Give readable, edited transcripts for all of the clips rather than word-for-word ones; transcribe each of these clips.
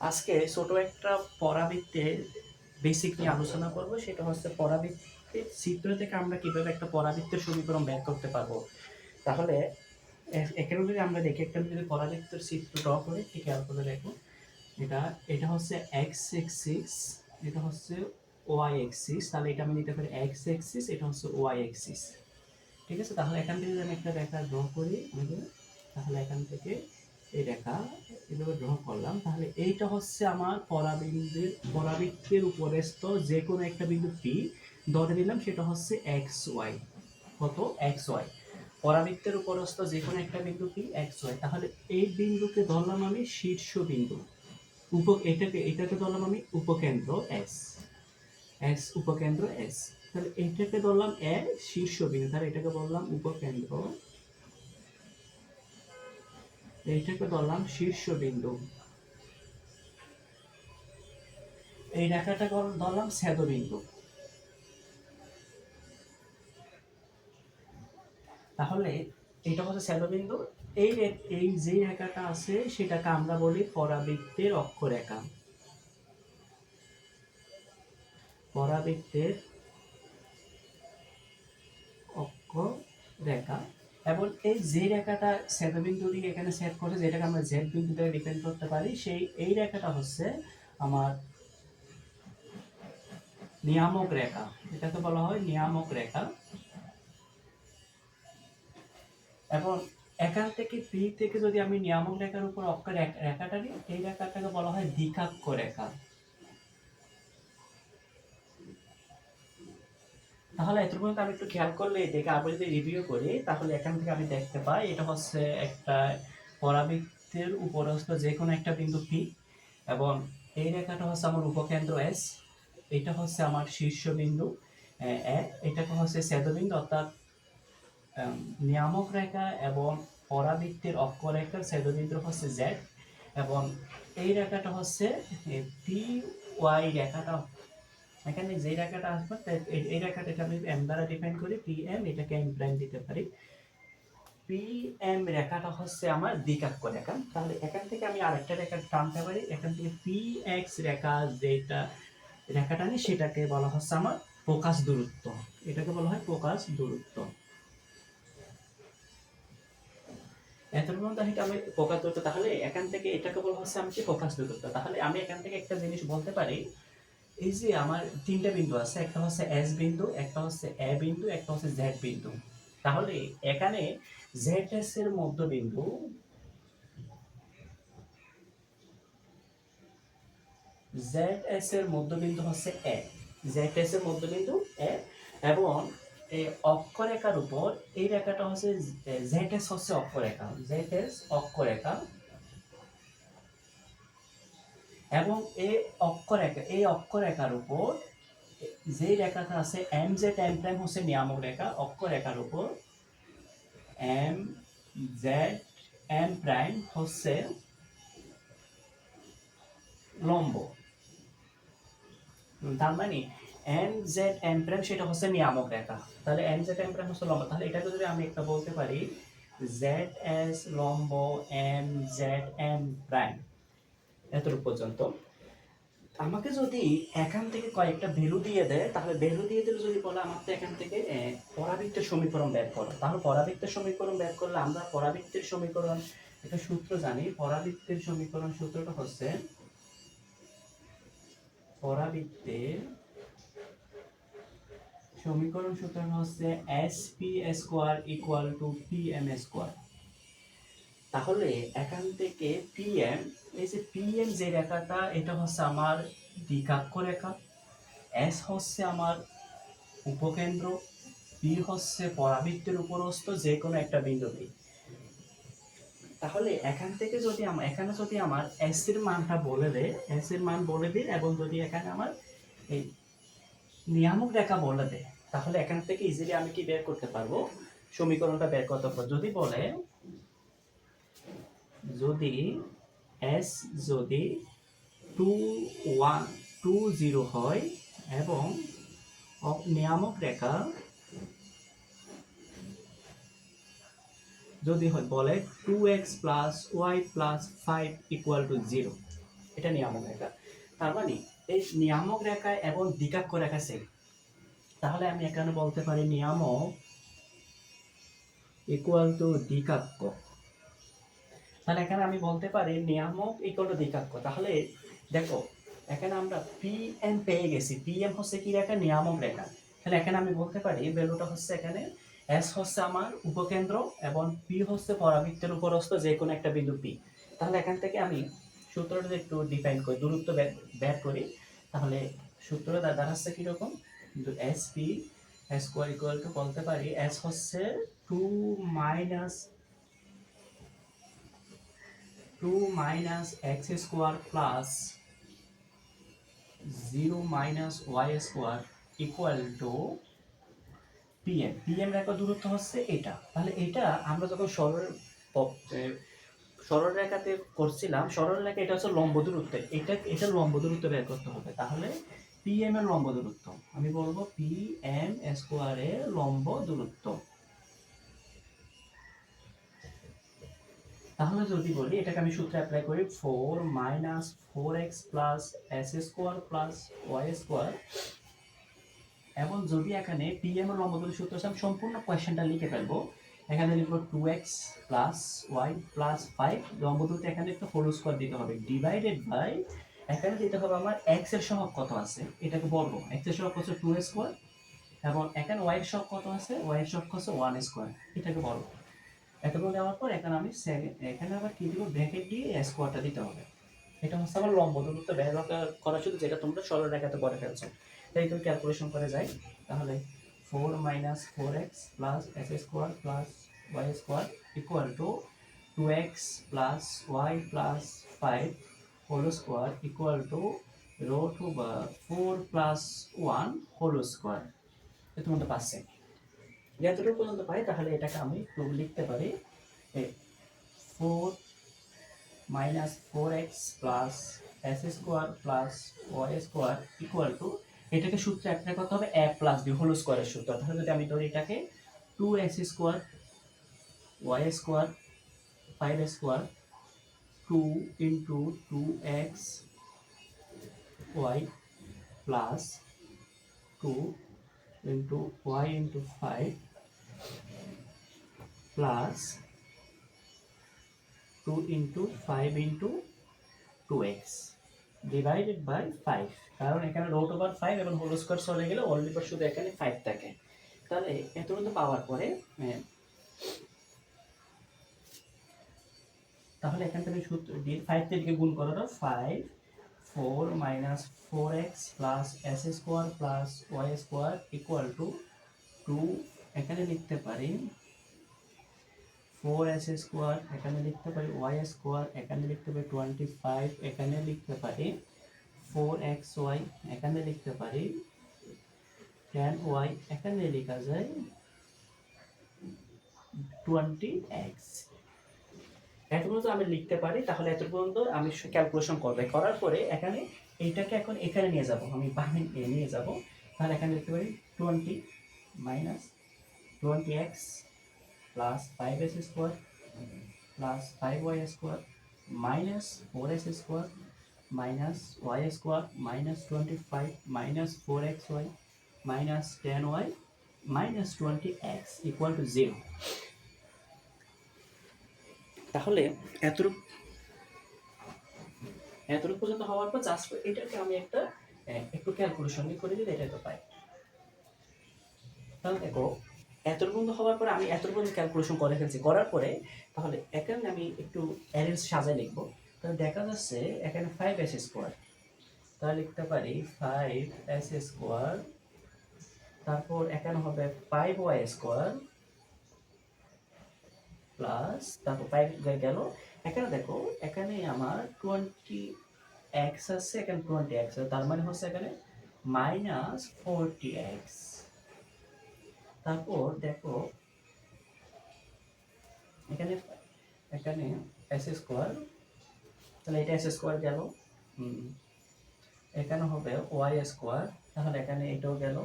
আজকে ছোট একটা পরাবৃত্তের বেসিক নিয়ে আলোচনা করব। সেটা হচ্ছে পরাবৃত্তের চিত্র থেকে আমরা কিভাবে একটা পরাবৃত্তের সমীকরণ বের করতে পারবো। তাহলে এখানে যদি আমরা দেখি, একটা যদি পরাবৃত্তের চিত্র ড্র করি, ঠিক খেয়াল করে দেখো। এটা এটা হচ্ছে এক্স এক্সিস, এটা হচ্ছে ওয়াই এক্সিস। তাহলে এটা আমি নিতে পারি এক্স এক্সিস, এটা হচ্ছে ওয়াই এক্সিস। ঠিক আছে, তাহলে এখান থেকে যদি আমি একটা রেখা ড্র করি, তাহলে এখান থেকে এই রেখা এভাবে ড্র করলাম। তাহলে এইটা হচ্ছে আমার পরাবৃত্তের উপরস্থ যে কোনো একটা বিন্দু পি ধরে নিলাম, সেটা হচ্ছে এক্স ওয়াই। কত? X Y. পরাবৃত্তের উপরস্থ যে কোনো একটা বিন্দু পি এক্স ওয়াই। তাহলে এই বিন্দুকে ধরলাম আমি শীর্ষ বিন্দু। এটাকে ধরলাম আমি উপকেন্দ্র এস, উপকেন্দ্র এস। তাহলে এটাকে ধরলাম এ শীর্ষবিন্দু, তাহলে এটাকে বললাম উপকেন্দ্র, এইটাকে ধরলাম শীর্ষবিন্দু। এই রেখাটাকে ধরলাম ছেদবিন্দু। তাহলে এটা হচ্ছে ছেদবিন্দু। এই যে রেখাটা আছে সেটাকে আমরা বলি পরাবৃত্তের অক্ষরেখা। পরাবৃত্তের অক্ষরেখা। এবং এই যে রেখাটা ছেদবিন্দু দিয়ে এখানে ছেদ করে, যেটাকে আমরা জেড বিন্দু দ্বারা ডিপেন্ড করতে পারি, এই রেখাটা হচ্ছে আমার নিয়ামক রেখা। এটাকে বলা হয় নিয়ামক রেখা। এবং এখান থেকে পি থেকে যদি আমি নিয়ামক রেখার উপর অক্ষর রেখাটা নিই, এই রেখাটাকে বলা হয় দ্বিঘাক্ষ রেখা। তাহলে এত পর্যন্ত আমি একটু খেয়াল করলে এটাকে আবার যদি রিভিউ করি, তাহলে এখান থেকে আমি দেখতে পাই এটা হচ্ছে একটা পরাবৃত্তের উপরস্থ যে কোনো একটা বিন্দু পি, এবং এই রেখাটা হচ্ছে আমার উপকেন্দ্র এস, এটা হচ্ছে আমার শীর্ষবিন্দু এ, এটাকে হচ্ছে ছেদবিন্দু, অর্থাৎ নিয়ামক রেখা এবং পরাবৃত্তের অক্ষরেখার ছেদবিন্দু হচ্ছে জেড। এবং এই রেখাটা হচ্ছে পি ওয়াই রেখাটা। এখানে যে রেখাটা আসবে এই রেখাটা আমি এম দ্বারা ডিফাইন করি, পি এম, এটাকে এম প্রাইম দিতে পারি। পি এম রেখাটা হচ্ছে আমার দ্বিঘাক্ষ রেখা। তাহলে এখান থেকে আমি আরেকটা রেখা টানতে পারি, এখান থেকে পি এক্স রেখা, যেটা রেখাটা নিই সেটাকে বলা হচ্ছে আমার ফোকাস দূরত্ব। এটাকে বলা হয় ফোকাস দূরত্ব। এতটুকু এটা আমি ফোকাস দূরত্ব। তাহলে এখান থেকে এটাকে বলা হচ্ছে আমি কি ফোকাস দূরত্ব। তাহলে আমি এখান থেকে একটা জিনিস বলতে পারি, এই যে আমার তিনটা বিন্দু আছে, একটা হচ্ছে এস বিন্দু, একটা হচ্ছে এ বিন্দু, একটা হচ্ছে জেড বিন্দু। তাহলে এখানে জেড এস এর মধ্যবিন্দু, জেড এস এর মধ্যবিন্দু হচ্ছে এ, জেড এস এর মধ্যবিন্দু এ। এবং এই অক্ষরেখার উপর এই রেখাটা হচ্ছে জেড এস, হচ্ছে অক্ষরেখা, জেড এস অক্ষরেখা। এবং এই অক্ষরেখার উপর যে রেখাটা আছে এম জেড এম প্রাইম হচ্ছে নিয়ামক রেখা। অক্ষরেখার উপর এম জেড এম প্রাইম হচ্ছে লম্ব। তার মানে এম জেড এম প্রাইম সেটা হচ্ছে নিয়ামক রেখা। তাহলে এম জেড এম প্রাইম হচ্ছে লম্ব। তাহলে এটাকে যদি আমি একটা বলতে পারি জেড এস লম্ব এম জেড এম প্রাইম, এতটুকু পর্যন্ত। আমাকে যদি এখান থেকে কয়েকটা ভ্যালু দিয়ে দেয়, তাহলে ভ্যালু দিয়ে দিলে যদি বলে আমার তো এখান থেকে পরাবৃত্তের সমীকরণ বের করো, তাহলে পরাবৃত্তের সমীকরণ বের করলে আমরা পরাবৃত্তের সমীকরণ একটা সূত্র জানি। পরাবৃত্তের সমীকরণ সূত্রটা হচ্ছে, পরাবৃত্তের সমীকরণ সূত্র হচ্ছে S P square equal to P M square. তাহলে এখান থেকে পি এম, এই যে পি এম যে রেখাটা, এটা হচ্ছে আমার দ্বিঘাক্ষ রেখা। এস হচ্ছে আমার উপকেন্দ্র, পি হচ্ছে পরাবৃত্তের উপরস্থ যে কোনো একটা বিন্দু পি। তাহলে এখান থেকে যদি এখানে যদি আমার এস এর মানটা বলে দেয়, এস এর মান বলে দিই, এবং যদি এখানে আমার এই নিয়ামক রেখা বলে দেয়, তাহলে এখান থেকে ইজিলি আমি কি বের করতে পারবো, সমীকরণটা বের করতে পারবো। যদি বলে, যদি এস যদি 2 1 2 0 হয়, এবং নিয়ামক রেখা যদি হয় বলে 2x + y + 5 = 0, এটা নিয়ামক রেখা। তার মানে এই নিয়ামক রেখা এবং দ্বিকাক্ষ রেখা সেম। তাহলে আমি এখানে বলতে পারি নিয়ামক ইকুয়াল টু দ্বিকাক্ষ। তাহলে এখানে আমি বলতে পারি নিয়ামক ইকুয়াল টু দ্বিকাক্ষ। তাহলে দেখো এখানে আমরা পি এম পেয়ে গেছি। পি এম হচ্ছে কি রেখা? নিয়ামক রেখা। তাহলে এখানে আমি বলতে পারি ভ্যালুটা হচ্ছে এখানে এস হচ্ছে আমার উপকেন্দ্র এবং পি হচ্ছে পরাবৃত্তের উপরস্থ যে কোনো একটা বিন্দু পি। তাহলে এখান থেকে আমি সূত্রটা একটু ডিফাইন করি, দূরত্ব বের করি। তাহলে সূত্রটা দাঁড়াচ্ছে কিরকম? S P square equal two বলতে পারি এস হচ্ছে 2 minus 2 minus x square plus 0 minus y square equal to pm। pm রেখার দূরত্ব হচ্ছে এটা। তাহলে এটা আমরা যখন সরল রেখাতে করছিলাম, সরল রেখা এটা হচ্ছে লম্ব দূরত্ব, এটা লম্ব দূরত্ব বের করতে হবে। তাহলে pm এর লম্ব দূরত্ব আমি বলবো pm স্কয়ারের লম্ব দূরত্ব। তাহলে যদি বলি এটাকে আমি সূত্রে অ্যাপ্লাই করি 4 minus 4x plus S square plus Y square, এবং যদি এখানে পিএম এর লম্ব দূরত্বের সূত্র আমি সম্পূর্ণ কোয়েশ্চেনটা লিখে ফেলবো। এখানে লিখবো 2x প্লাস ওয়াই প্লাস 5, লম্ব দূরত্ব এখানে একটা হোল স্কোয়ার দিতে হবে ডিভাইডেড বাই এখানে দিতে হবে আমার x এর সহগ কত আছে এটাকে বর্গ, x এর সহগ হচ্ছে 2 স্কোয়ার এবং এখানে y এর সহগ কত আছে, y এর সহগ হচ্ছে 1 স্কোয়ার, এটাকে বর্গ। এতগুলো দেওয়ার পর এখানে আমি এখানে আবার কি দিব, ব্র্যাকেট দিয়ে স্কোয়ারটা দিতে হবে। এটা হচ্ছে আমার লম্ব দূরত্ব বের করা শুধু, যেটা তোমরা সরল রেখাতে করে ফেলছো। তাই তুমি ক্যালকুলেশন করে যাই। তাহলে 4 minus 4x plus S square plus Y square equal to 2x plus Y plus 5 whole square equal to root 4 plus 1 whole square. এটা তোমাদের পাচ্ছে। যতটুকু পর্যন্ত পাই তাহলে এটাকে আমি লিখতে পারি 4 minus 4x plus S square plus Y square equal to, এটাকে সূত্রে অ্যাপ্লাই করতে হবে a প্লাস বি হোল স্কোয়ারের সূত্র। তাহলে যদি আমি ধরি এটাকে 2x square Y square 5 square 2 into 2x Y plus 2 into Y into 5 plus 2 into 5 into 2x divided by 5, কারণ এখানে রুট ওভার 5 এবং হোল স্কয়ার চলে গেলে অনলি পর শুধু এখানে 5 থাকে। তাহলে এতটুকু পাওয়ার পরে তাহলে এখান থেকে সূত্র দিয়ে 5 থেকে গুণ করো, 5 4 minus 4x plus S square plus Y square equal to 2, এখানে লিখতে পারি 4s স্কোয়ার, এখানে লিখতে পারি ওয়াই স্কোয়ার, এখানে লিখতে পারি 25, এখানে লিখতে পারি 4xy, এখানে লিখতে পারি 10y, এখানে লেখা যায় 20x। এত পর্যন্ত আমি লিখতে পারি। তাহলে এত পর্যন্ত আমি ক্যালকুলেশন করবে, করার পরে এখানে এইটাকে এখন এখানে নিয়ে যাব, আমি বাহির নিয়ে যাব। তাহলে এখানে লিখতে পারি 20 minus 20x plus 5s square plus 5y square minus 4s square minus y square minus 25 minus 4xy minus 10y minus 20x equal to 0। তাহলে এতটুকু পর্যন্ত হওয়ার পর জাস্ট এটাকে আমি একটু ক্যালকুলেশন করে দিলে এটা তো পাই। তাহলে দেখো এতটুকু পর্যন্ত হওয়ার পরে আমি এতটুকু পর্যন্ত ক্যালকুলেশন করে ফেলছি, করার পরে তাহলে এখানে আমি একটু অ্যারেঞ্জ সাজায় লিখবো। তাহলে দেখা যাচ্ছে এখানে 5s স্কোয়ার, তাহলে লিখতে পারি 5s স্কোয়ার, তারপর এখানে হবে 5y স্কোয়ার প্লাস তারপর 5 গেল। এখানে দেখো এখানে আমার 20x আছে, এখানে 20x আছে, তার মানে হচ্ছে এখানে মাইনাস 40x। তারপর দেখো এখানে এখানে এস স্কোয়ার, তাহলে এটা এস স্কোয়ার গেল, এখানে হবে ওয়াই স্কোয়ার, তাহলে এখানে এটাও গেল,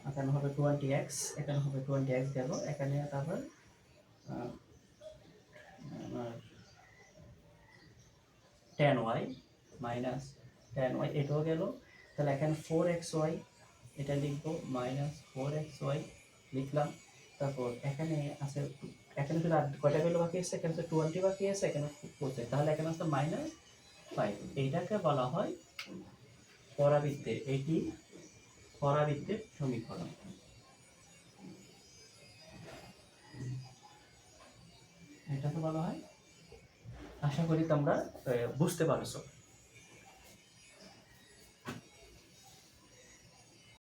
এখানে হবে 20x, এখানে হবে 20x গেল, এখানে তারপর 10y মাইনাস 10y, এটাও গেল। তাহলে এখানে 4xy, এটা লিখবো -4xy লিখলাম। তারপর এখানে আছে, এখানে শুধু আর কয়টা ভ্যালু বাকি আছে, এখানে তো 20 বাকি আছে, এখানে 40, তাহলে এখানে আছে -5। এইটাকে বলা হয় পরাবৃত্তের, এটি পরাবৃত্তের সমীকরণ। এটাকে বলা হয়, আশা করি তোমরা বুঝতে পারছো।